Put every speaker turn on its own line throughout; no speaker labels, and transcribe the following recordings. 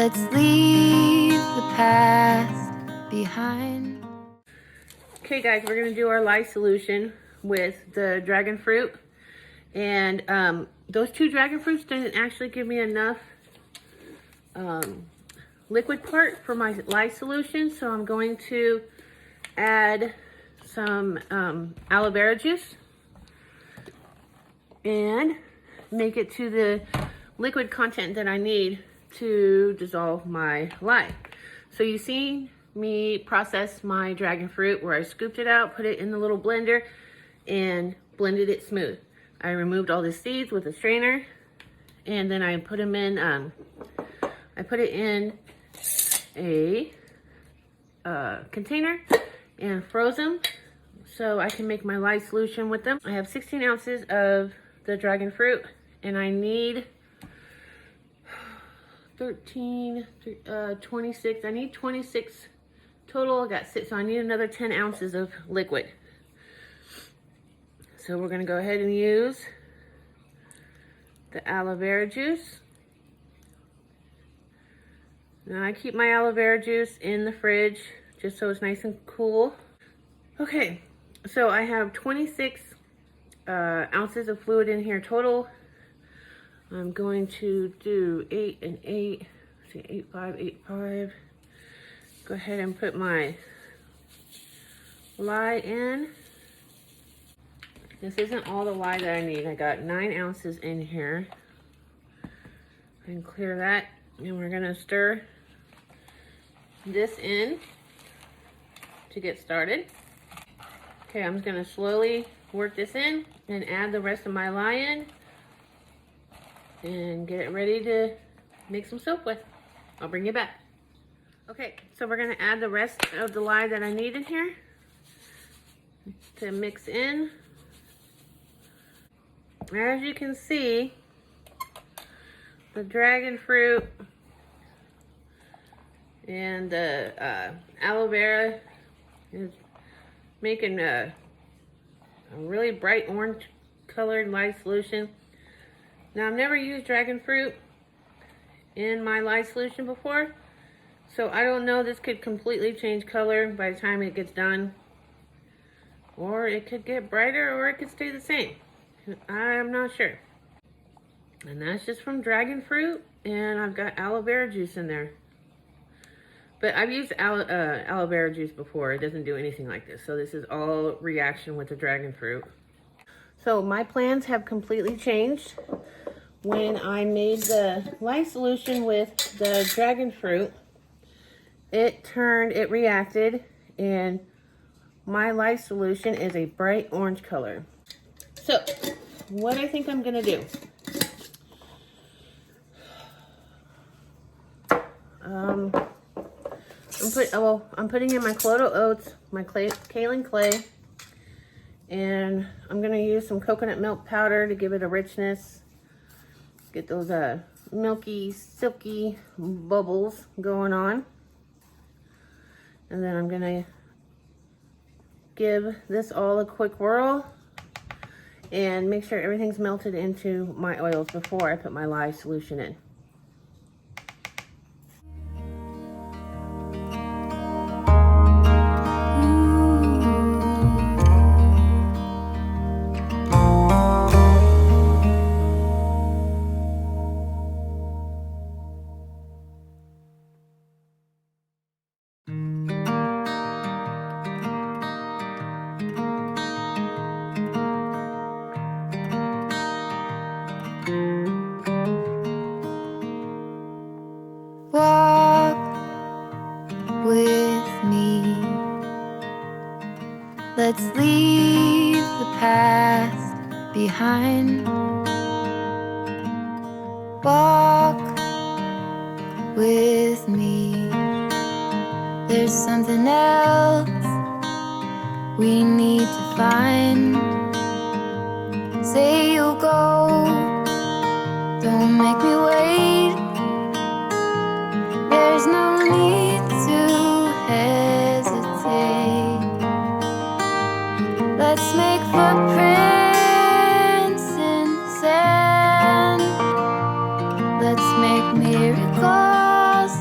Let's leave the past behind.
Okay guys, we're gonna do our lye solution with the dragon fruit. And those two dragon fruits didn't actually give me enough liquid part for my lye solution. So I'm going to add some aloe vera juice and make it to the liquid content that I need to dissolve my lye. So you see me process my dragon fruit where I scooped it out, put it in the little blender and blended it smooth. I removed all the seeds with a strainer and then I put them in, I put it in a container and froze them so I can make my lye solution with them. I have 16 ounces of the dragon fruit and I need 26. I need 26 total. I got 6, so I need another 10 ounces of liquid. So we're gonna go ahead and use the aloe vera juice. Now I keep my aloe vera juice in the fridge just so it's nice and cool. Okay, so I have 26 ounces of fluid in here total. I'm going to do 8 and 8. See, 8, 5, 8, 5. Go ahead and put my lye in. This isn't all the lye that I need. I got 9 ounces in here. And clear that. And we're gonna stir this in to get started. Okay, I'm just gonna slowly work this in and add the rest of my lye in and get it ready to make some soap with. I'll bring you back. Okay, so we're gonna add the rest of the lye that I need in here to mix in. As you can see, the dragon fruit and the aloe vera is making a really bright orange colored lye solution. Now, I've never used dragon fruit in my lye solution before, so I don't know, this could completely change color by the time it gets done, or it could get brighter, or it could stay the same. I'm not sure. And that's just from dragon fruit, and I've got aloe vera juice in there. But I've used aloe vera juice before. It doesn't do anything like this. So this is all reaction with the dragon fruit. So my plans have completely changed. When I made the lye solution with the dragon fruit, it reacted, and my lye solution is a bright orange color. So what I think I'm gonna do, I'm putting in my Clodo oats, my kaolin clay, and I'm gonna use some coconut milk powder to give it a richness. Get those milky, silky bubbles going on. And then I'm gonna give this all a quick whirl and make sure everything's melted into my oils before I put my lye solution in.
Walk with me. Let's leave the past behind. Walk with me. There's something else we need to find. Say you'll go, don't make me wait. There's no need to hesitate. Let's make footprints in sand. Let's make miracles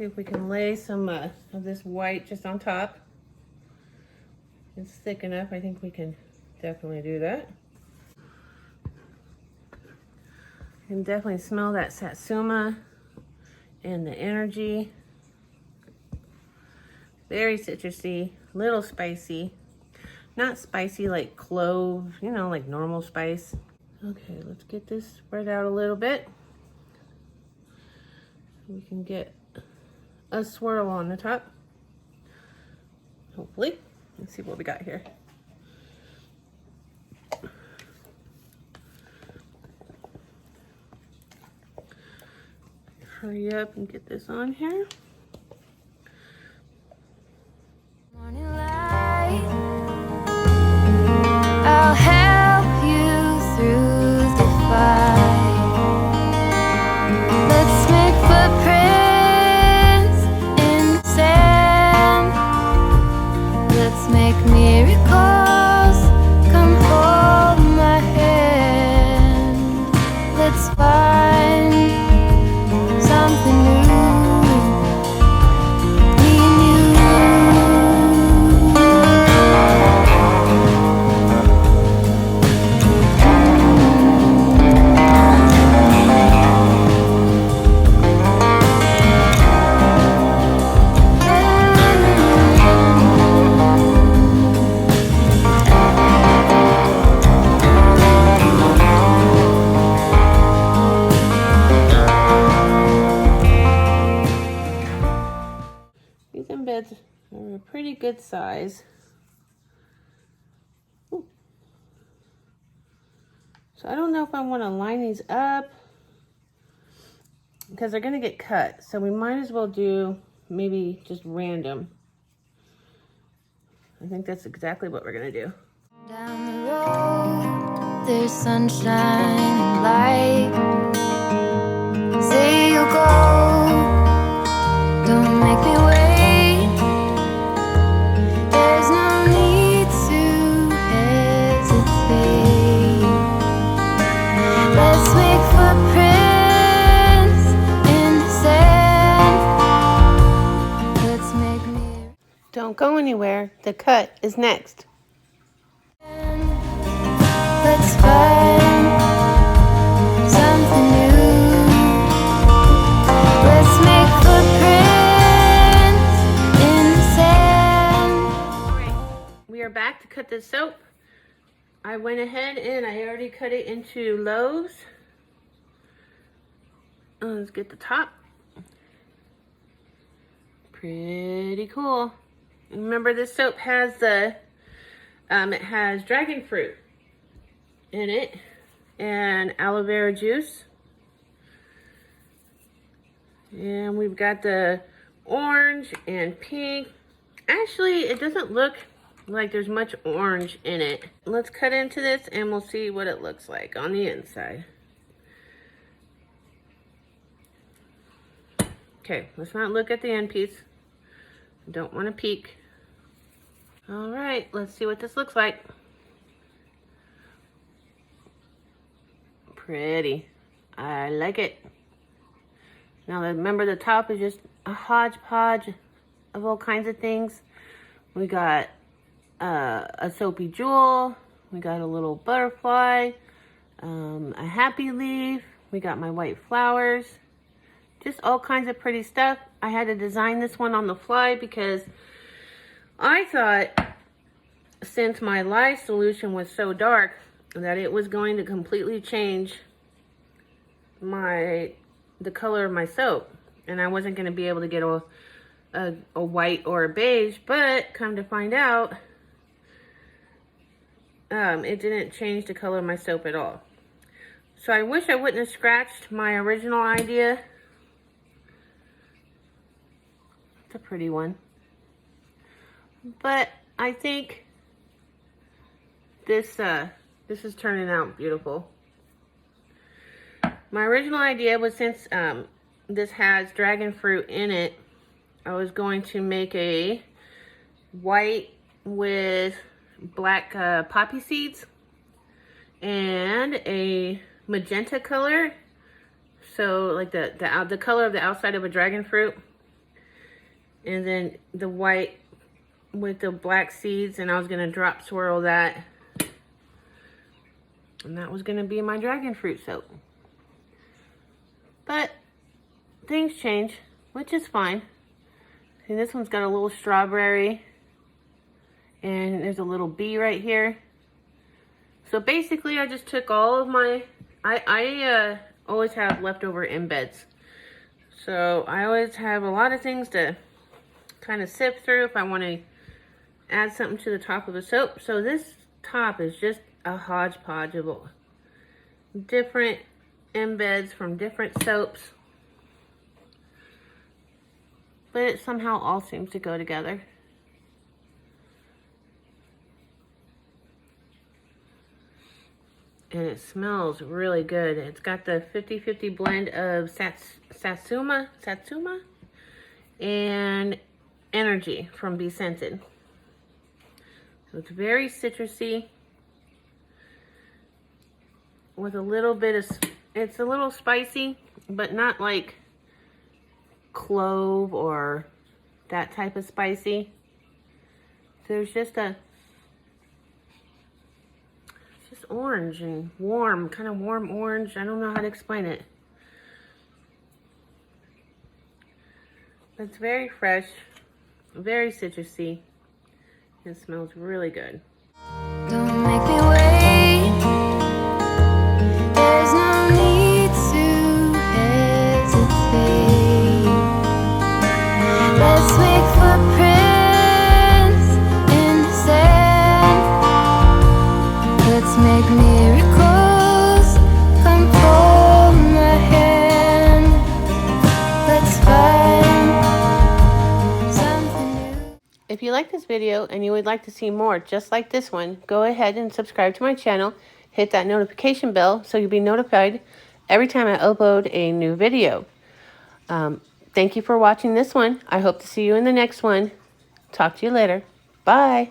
see if we can lay some of this white just on top. It's thick enough. I think we can definitely do that. You can definitely smell that satsuma and the energy. Very citrusy, little spicy. Not spicy like clove, you know, like normal spice. Okay, let's get this spread out a little bit. We can get a swirl on the top. Hopefully. Let's see what we got here. Hurry up and get this on here.
Morning light, I'll help you through the fight. Let's make footprints in the sand. Let's make miracles. Come hold my hand. Let's find something new. Me and you.
These embeds are a pretty good size. Ooh. So I don't know if I want to line these up because they're going to get cut. So we might as well do maybe just random. I think that's exactly what we're going to do.
Down the road, there's sunshine and light. Say you'll go, don't make me wait. There's no need to hesitate. Let's make footprints in the sand. Let's make mirrors.
Don't go anywhere. The cut is next.
Let's find something new. Let's make footprints in the sand.
Alright, we are back to cut this soap. I went ahead and I already cut it into loaves. Let's get the top. Pretty cool. Remember, this soap has the it has dragon fruit in it and aloe vera juice. And we've got the orange and pink. Actually, it doesn't look like there's much orange in it. Let's cut into this and we'll see what it looks like on the inside. Okay, let's not look at the end piece. Don't want to peek. All right, let's see what this looks like. Pretty. I like it. Now remember, the top is just a hodgepodge of all kinds of things. We got a soapy jewel. We got a little butterfly. A happy leaf. We got my white flowers. Just all kinds of pretty stuff. I had to design this one on the fly because I thought, since my lye solution was so dark, that it was going to completely change the color of my soap, and I wasn't going to be able to get a white or a beige. But come to find out, it didn't change the color of my soap at all. So I wish I wouldn't have scratched my original idea. It's a pretty one. But I think this is turning out beautiful. My original idea was, since this has dragon fruit in it, I was going to make a white with black poppy seeds and a magenta color, so like the color of the outside of a dragon fruit, and then the white with the black seeds, and I was gonna drop swirl that. And that was gonna be my dragon fruit soap. But things change, which is fine. See, this one's got a little strawberry, and there's a little bee right here. So basically, I just took all of my, I always have leftover embeds. So I always have a lot of things to kind of sift through if I want to add something to the top of the soap. So this top is just a hodgepodge of different embeds from different soaps. But it somehow all seems to go together. And it smells really good. It's got the 50-50 blend of Satsuma and Energy from Be Scented. So it's very citrusy with a little bit of, it's a little spicy, but not like clove or that type of spicy. There's just a, just orange and warm, kind of warm orange. I don't know how to explain it. It's very fresh, very citrusy. It smells really good.
Don't make me wait. There's no need to hesitate. Let's make footprints in the sand. Let's make miracles come from the hand. Let's find something new.
If you like this video and you would like to see more just like this one, go ahead and subscribe to my channel. Hit that notification bell so you'll be notified every time I upload a new video. Thank you for watching this one. I hope to see you in the next one. Talk to you later. Bye.